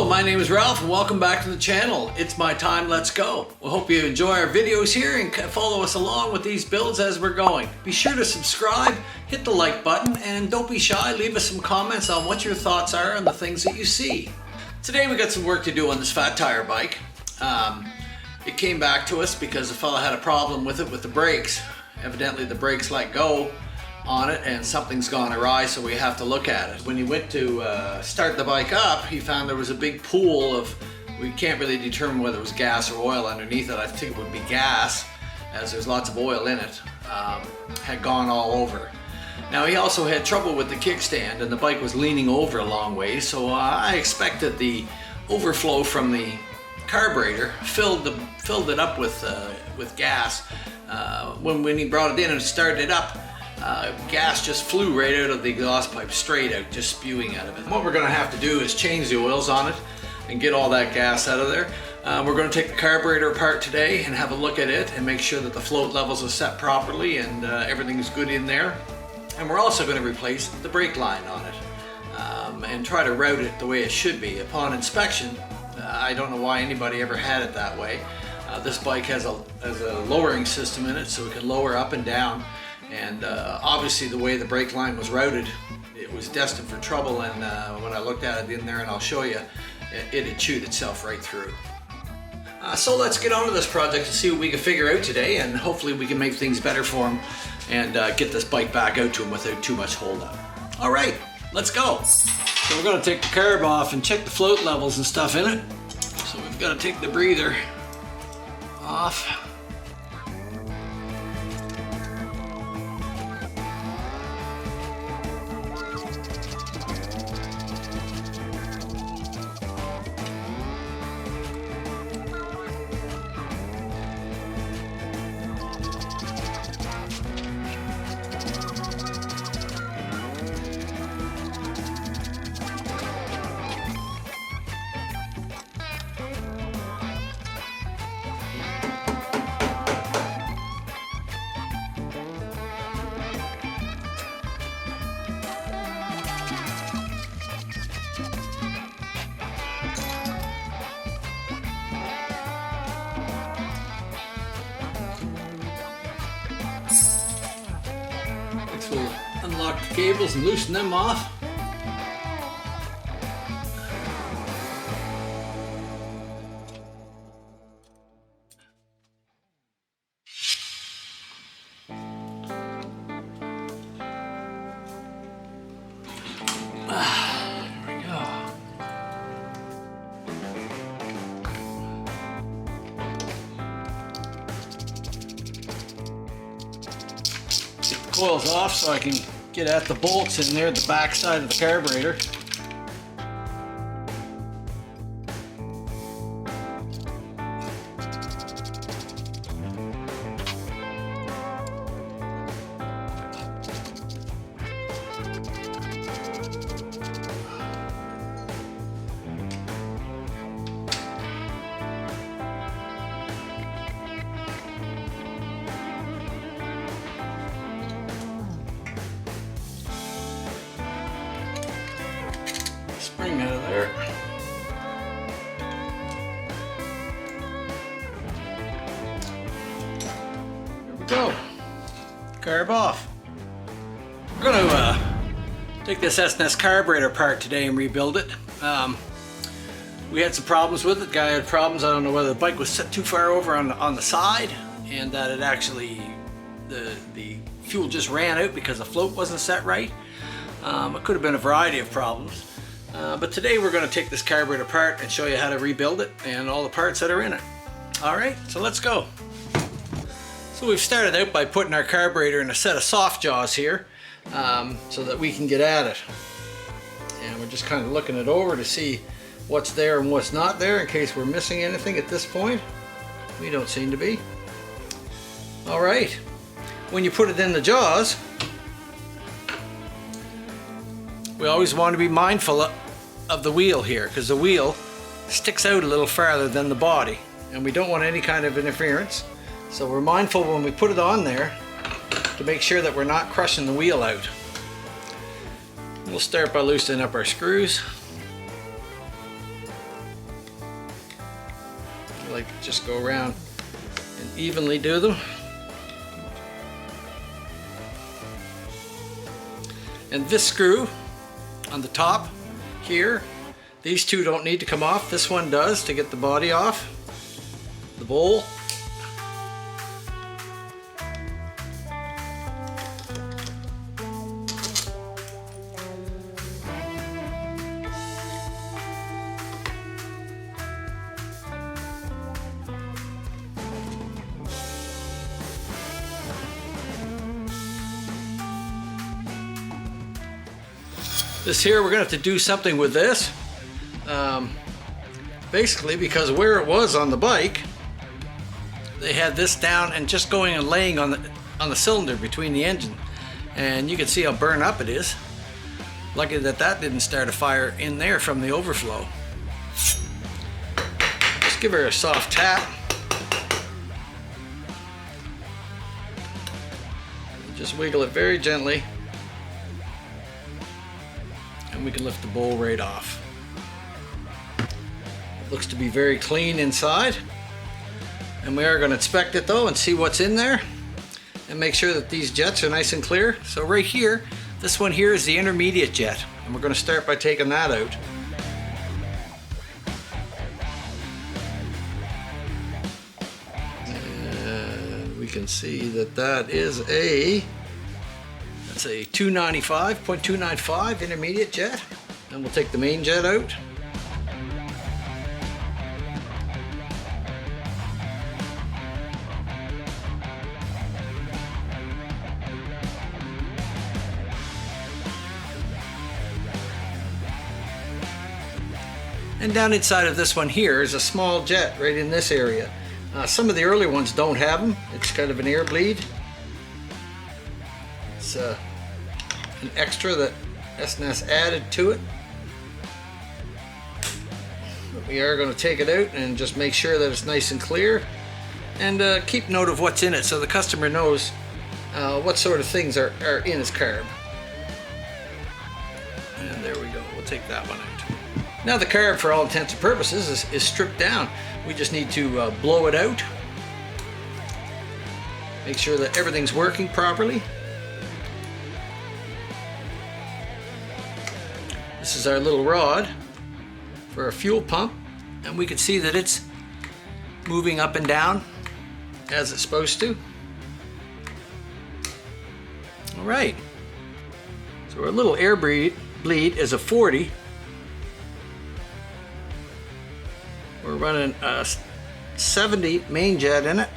my name is Ralph and welcome back to the channel. It's my time, let's go. We hope you enjoy our videos here and follow us along with these builds as we're going. Be sure to subscribe, hit the like button, and don't be shy, leave us some comments on what your thoughts are on the things that you see. Today we got some work to do on this fat tire bike. It came back to us because the fella had a problem with it with the brakes. Evidently the brakes let go on it and something's gone awry, so we have to look at it. When he went to start the bike up, he found there was a big pool of, we can't really determine whether it was gas or oil underneath it. I think it would be gas, as there's lots of oil in it, had gone all over. Now he also had trouble with the kickstand and the bike was leaning over a long way, so I expected the overflow from the carburetor filled it up with gas. When he brought it in and started it up, gas just flew right out of the exhaust pipe, straight out, just spewing out of it. What we're going to have to do is change the oils on it and get all that gas out of there. We're going to take the carburetor apart today and have a look at it and make sure that the float levels are set properly and everything's good in there. And we're also going to replace the brake line on it and try to route it the way it should be. Upon inspection, I don't know why anybody ever had it that way. This bike has a lowering system in it, so it can lower up and down. And obviously the way the brake line was routed, it was destined for trouble, and when I looked at it in there, and I'll show you, it had chewed itself right through. So let's get on to this project and see what we can figure out today, and hopefully we can make things better for him and get this bike back out to him without too much hold up. All right, let's go. So we're going to take the carb off and check the float levels and stuff in it. So we've got to take the breather off. We'll unlock the cables and loosen them off. There we go. Coils off so I can get at the bolts in there at the back side of the carburetor. Spring out of there. There we go. Carb off. We're going to take this S&S carburetor apart today and rebuild it. We had some problems with it. Guy had problems. I don't know whether the bike was set too far over on the side and that it actually, the fuel just ran out because the float wasn't set right. It could have been a variety of problems. But today we're going to take this carburetor apart and show you how to rebuild it and all the parts that are in it. Alright, so let's go. So we've started out by putting our carburetor in a set of soft jaws here so that we can get at it. And we're just kind of looking it over to see what's there and what's not there in case we're missing anything at this point. We don't seem to be. Alright, when you put it in the jaws, we always want to be mindful of the wheel here, because the wheel sticks out a little farther than the body and we don't want any kind of interference. So we're mindful when we put it on there to make sure that we're not crushing the wheel out. We'll start by loosening up our screws. just go around and evenly do them. And this screw on the top here, these two don't need to come off. This one does, to get the body off the bowl. This here, we're going to have to do something with this. Basically, because where it was on the bike, they had this down and just going and laying on the cylinder between the engine, and you can see how burned up it is. Lucky that didn't start a fire in there from the overflow. Just give her a soft tap. Just wiggle it very gently, and we can lift the bowl right off. It looks to be very clean inside, and we are going to inspect it though and see what's in there and make sure that these jets are nice and clear. So right here, this one here is the intermediate jet, and we're going to start by taking that out. And we can see that that is that's a 295.295 intermediate jet. Then we'll take the main jet out. And down inside of this one here is a small jet right in this area. Some of the early ones don't have them. It's kind of an air bleed. It's an extra that S&S added to it. But we are going to take it out and just make sure that it's nice and clear, and keep note of what's in it so the customer knows what sort of things are in his carb. And there we go. We'll take that one out. Now the carb, for all intents and purposes, is stripped down. We just need to blow it out. Make sure that everything's working properly. This is our little rod for our fuel pump, and we can see that it's moving up and down as it's supposed to. All right. So our little air bleed is a 40. We're running a 70 main jet in it.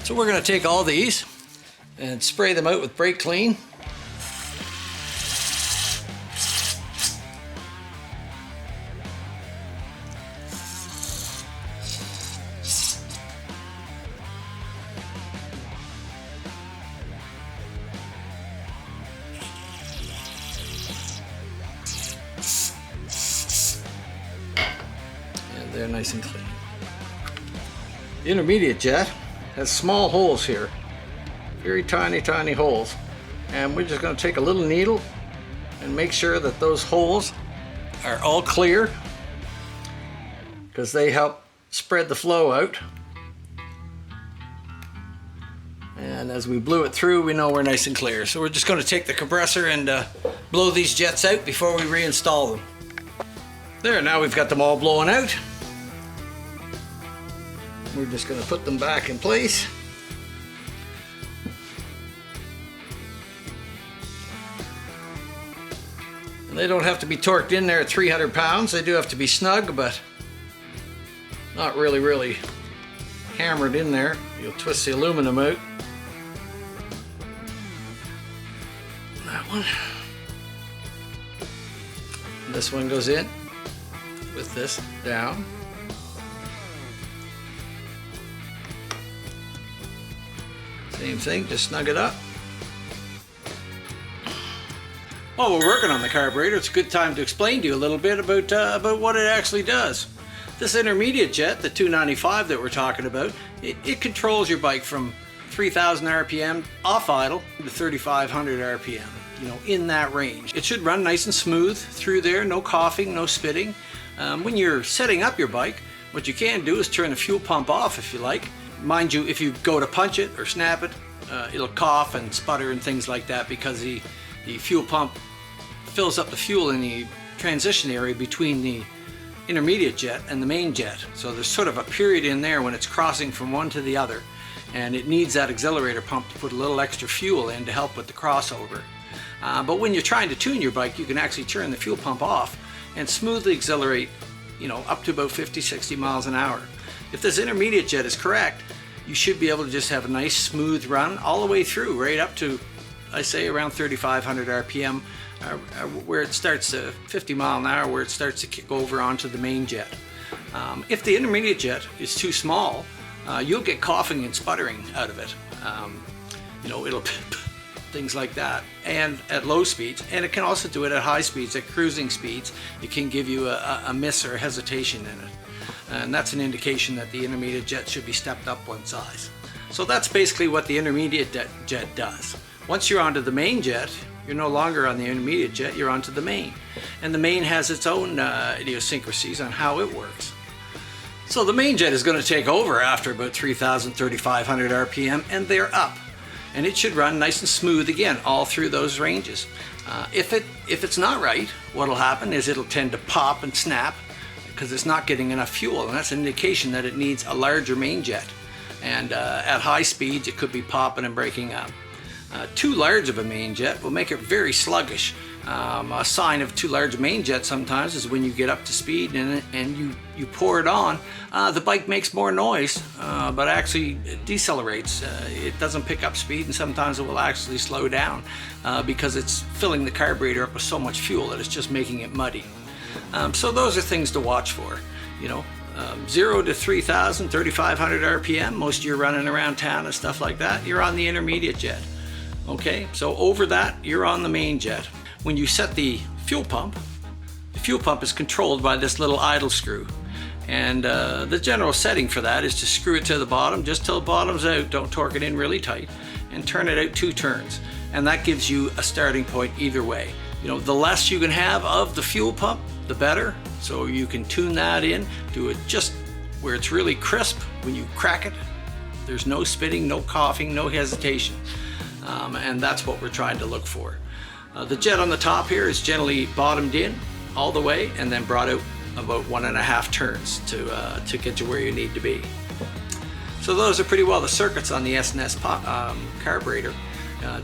So we're going to take all these and spray them out with brake clean. They're nice and clean. The intermediate jet has small holes here, very tiny holes, and we're just going to take a little needle and make sure that those holes are all clear, because they help spread the flow out. And as we blew it through, we know we're nice and clear. So we're just going to take the compressor and blow these jets out before we reinstall them. There, now we've got them all blown out. We're just going to put them back in place. And they don't have to be torqued in there at 300 pounds. They do have to be snug, but not really hammered in there. You'll twist the aluminum out. That one. And this one goes in with this down. Same thing, just snug it up. While we're working on the carburetor, it's a good time to explain to you a little bit about what it actually does. This intermediate jet, the 295 that we're talking about, it controls your bike from 3,000 RPM off idle to 3,500 RPM, you know, in that range. It should run nice and smooth through there, no coughing, no spitting. When you're setting up your bike, What you can do is turn the fuel pump off if you like. Mind you, if you go to punch it or snap it, it'll cough and sputter and things like that because the fuel pump fills up the fuel in the transition area between the intermediate jet and the main jet. So there's sort of a period in there when it's crossing from one to the other, and it needs that accelerator pump to put a little extra fuel in to help with the crossover. But when you're trying to tune your bike, you can actually turn the fuel pump off and smoothly accelerate, you know, up to about 50-60 miles an hour. If this intermediate jet is correct, you should be able to just have a nice smooth run all the way through, right up to, I say, around 3,500 RPM, where it starts to 50 mile an hour, where it starts to kick over onto the main jet. If the intermediate jet is too small, you'll get coughing and sputtering out of it. You know, it'll things like that, and at low speeds, and it can also do it at high speeds. At cruising speeds, it can give you a miss or a hesitation in it, and that's an indication that the intermediate jet should be stepped up one size. So that's basically what the intermediate jet does. Once you're onto the main jet, you're no longer on the intermediate jet, you're onto the main, and the main has its own idiosyncrasies on how it works. So the main jet is going to take over after about 3,000, 3,500 RPM, and they're up. And it should run nice and smooth again all through those ranges. If it's not right, what'll happen is it'll tend to pop and snap because it's not getting enough fuel, and that's an indication that it needs a larger main jet. And at high speeds, it could be popping and breaking up. Too large of a main jet will make it very sluggish. A sign of too large a main jet sometimes is when you get up to speed and you pour it on, the bike makes more noise, but actually it decelerates. It doesn't pick up speed, and sometimes it will actually slow down because it's filling the carburetor up with so much fuel that it's just making it muddy. So those are things to watch for. You know, 0 to 3,000, 3,500 RPM, most of you are running around town and stuff like that, you're on the intermediate jet. Okay, so over that, you're on the main jet. When you set the fuel pump is controlled by this little idle screw. And the general setting for that is to screw it to the bottom, just till the bottom's out, don't torque it in really tight, and turn it out 2 turns. And that gives you a starting point either way. You know, the less you can have of the fuel pump, the better. So you can tune that in, do it just where it's really crisp when you crack it. There's no spitting, no coughing, no hesitation. And that's what we're trying to look for. The jet on the top here is generally bottomed in all the way and then brought out about 1.5 turns to get you where you need to be. So those are pretty well the circuits on the S&S carburetor.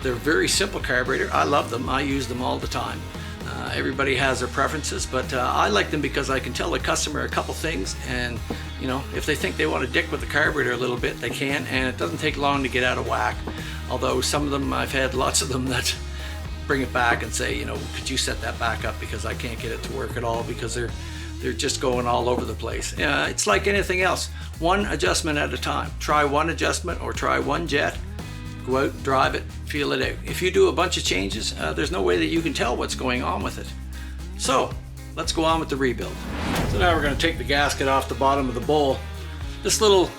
They're very simple carburetor. I love them. I use them all the time. Everybody has their preferences, but I like them because I can tell the customer a couple things, and you know, if they think they want to dick with the carburetor a little bit, they can, and it doesn't take long to get out of whack. Although some of them, I've had lots of them that bring it back and say, you know, could you set that back up because I can't get it to work at all because they're just going all over the place. It's like anything else, one adjustment at a time. Try one adjustment or try one jet, go out, drive it, feel it out. If you do a bunch of changes, there's no way that you can tell what's going on with it. So let's go on with the rebuild. So now we're going to take the gasket off the bottom of the bowl. This little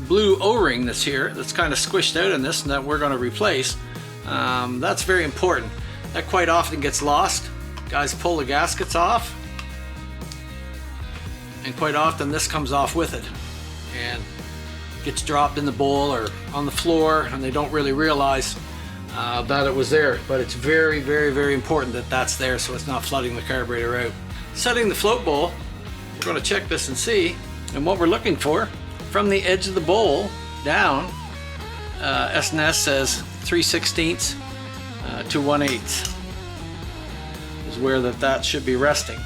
blue O-ring that's here, that's kind of squished out in this, and that we're going to replace. That's very important. That quite often gets lost. Guys pull the gaskets off, and quite often this comes off with it and gets dropped in the bowl or on the floor, and they don't really realize that it was there. But it's very, very, very important that that's there so it's not flooding the carburetor out. Setting the float bowl, we're going to check this and see, and what we're looking for, from the edge of the bowl down, S&S says 3/16 to 1/8 is where that should be resting.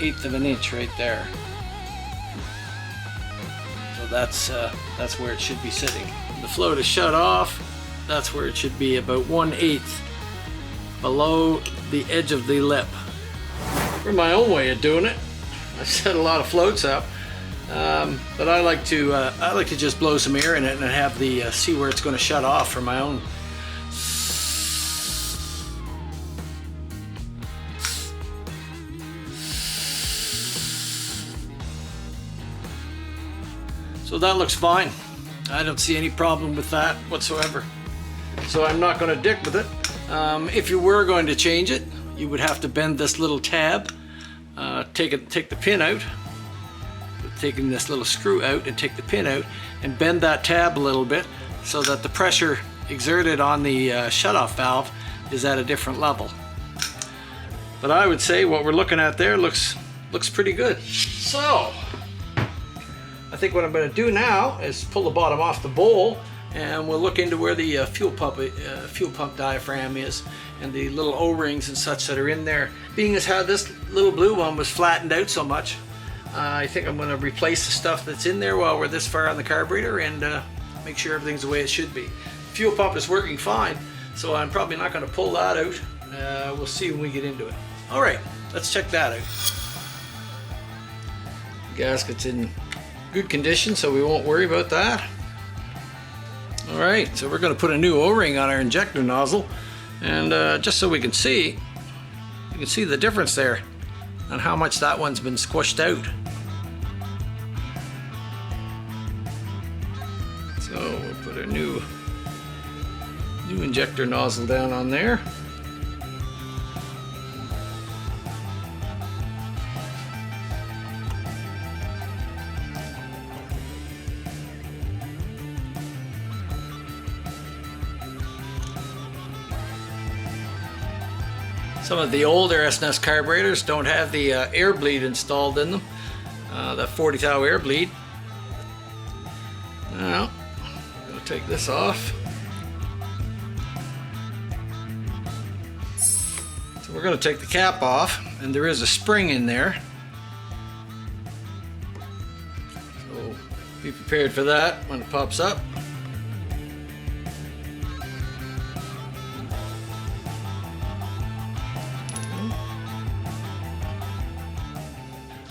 1/8 of an inch right there. So that's where it should be sitting. The float is shut off. That's where it should be, about 1/8 below the edge of the lip. For my own way of doing it, I set a lot of floats up, but I like to just blow some air in it and have the see where it's going to shut off for my own. So that looks fine. I don't see any problem with that whatsoever. So I'm not going to dick with it. If you were going to change it, you would have to bend this little tab, take the pin out with taking this little screw out and take the pin out and bend that tab a little bit so that the pressure exerted on the shutoff valve is at a different level. But I would say what we're looking at there looks pretty good. So I think what I'm going to do now is pull the bottom off the bowl, and we'll look into where the fuel pump diaphragm is and the little O-rings and such that are in there. Being as how this little blue one was flattened out so much, I think I'm going to replace the stuff that's in there while we're this far on the carburetor and make sure everything's the way it should be. Fuel pump is working fine, so I'm probably not going to pull that out. We'll see when we get into it. All right, let's check that out. The gasket's in good condition, so we won't worry about that. All right, so we're going to put a new O-ring on our injector nozzle, and just so we can see, you can see the difference there on how much that one's been squished out. So we'll put a new injector nozzle down on there. Some of the older S&S carburetors don't have the air bleed installed in them, that 40 thou air bleed. Now, I'm going to take this off. So we're going to take the cap off, and there is a spring in there. So be prepared for that when it pops up.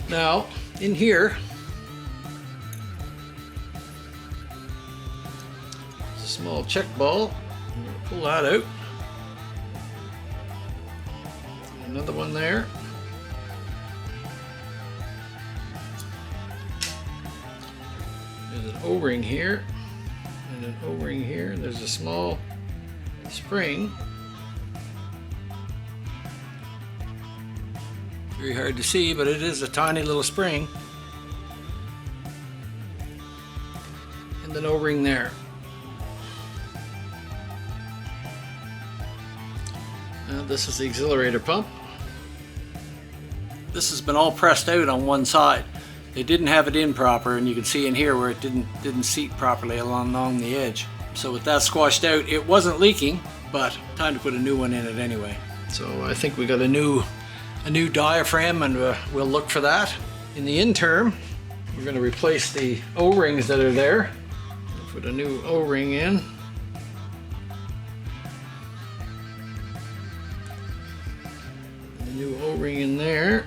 Now, in here, a small check ball. I'm going to pull that out. Another one there. There's an O-ring here, and an O-ring here. There's a small spring. Very hard to see, but it is a tiny little spring. And an O-ring there. This is the accelerator pump. This has been all pressed out on one side. They didn't have it in proper, and you can see in here where it didn't seat properly along the edge. So with that squashed out, it wasn't leaking, but time to put a new one in it anyway. So I think we got a new diaphragm, and we'll look for that. In the interim, we're going to replace the O-rings that are there. We'll put a new O-ring in. A new O-ring in there.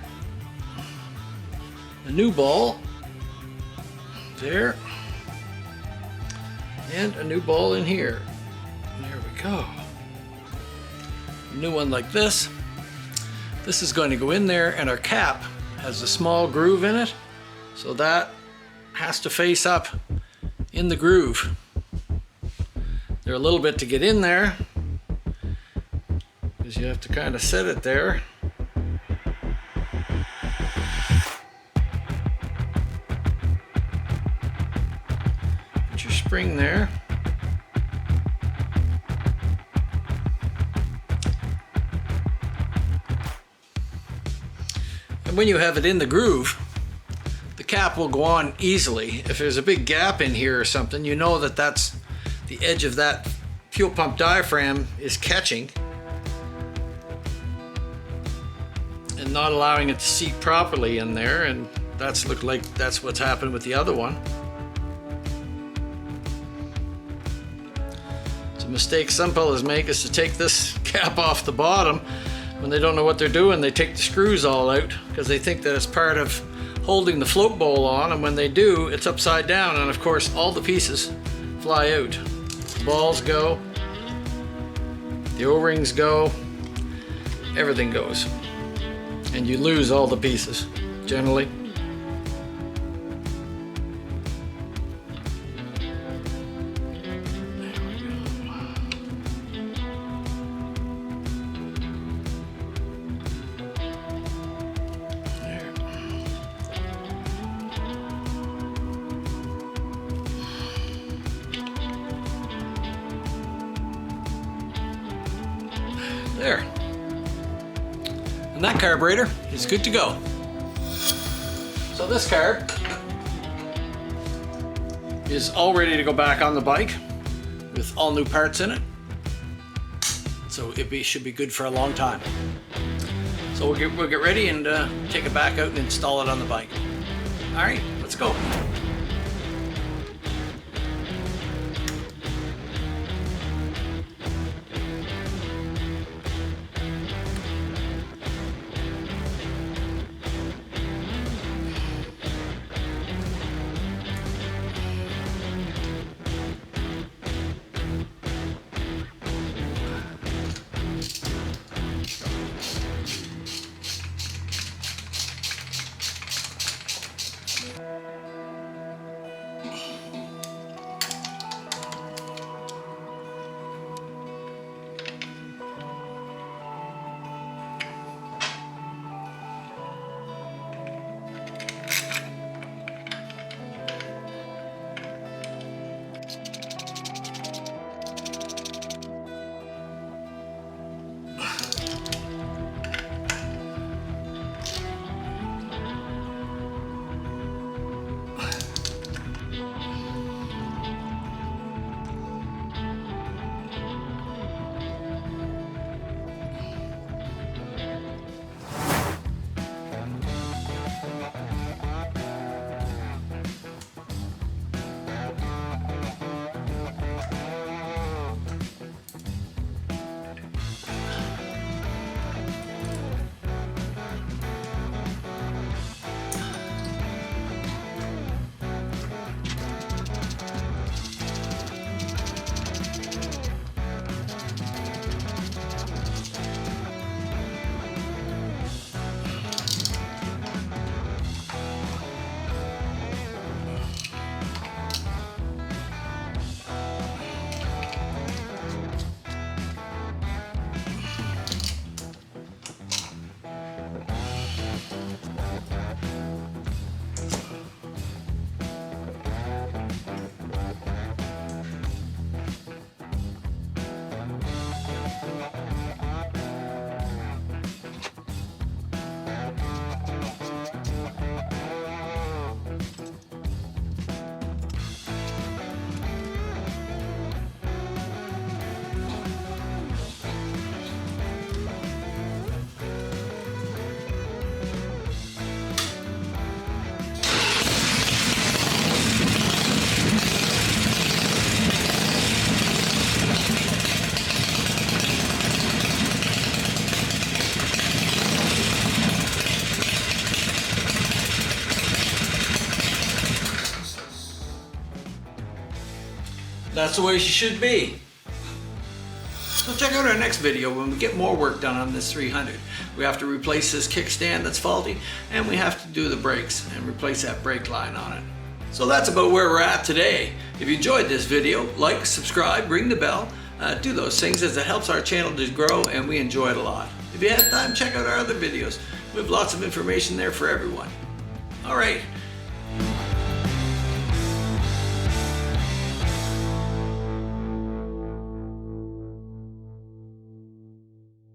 A new ball there. And a new ball in here. There we go. A new one like this. This is going to go in there, and our cap has a small groove in it, so that has to face up in the groove. There's a little bit to get in there, because you have to kind of set it there. Put your spring there. And when you have it in the groove, the cap will go on easily. If there's a big gap in here or something, you know that that's the edge of that fuel pump diaphragm is catching and not allowing it to seat properly in there, and that's looked like that's what's happened with the other one. It's a mistake some fellas make, is to take this cap off the bottom. When they don't know what they're doing, they take the screws all out because they think that it's part of holding the float bowl on, and when they do, it's upside down, and of course all the pieces fly out. The balls go, the O-rings go, everything goes, and you lose all the pieces generally. There. And that carburetor is good to go. So this carb is all ready to go back on the bike with all new parts in it. So it should be good for a long time. So we'll get ready and take it back out and install it on the bike. All right, let's go. That's the way she should be. So check out our next video when we get more work done on this 300. We have to replace this kickstand that's faulty, and we have to do the brakes and replace that brake line on it. So that's about where we're at today. If you enjoyed this video, like, subscribe, ring the bell, do those things as it helps our channel to grow, and we enjoy it a lot. If you have time, check out our other videos. We have lots of information there for everyone. All right.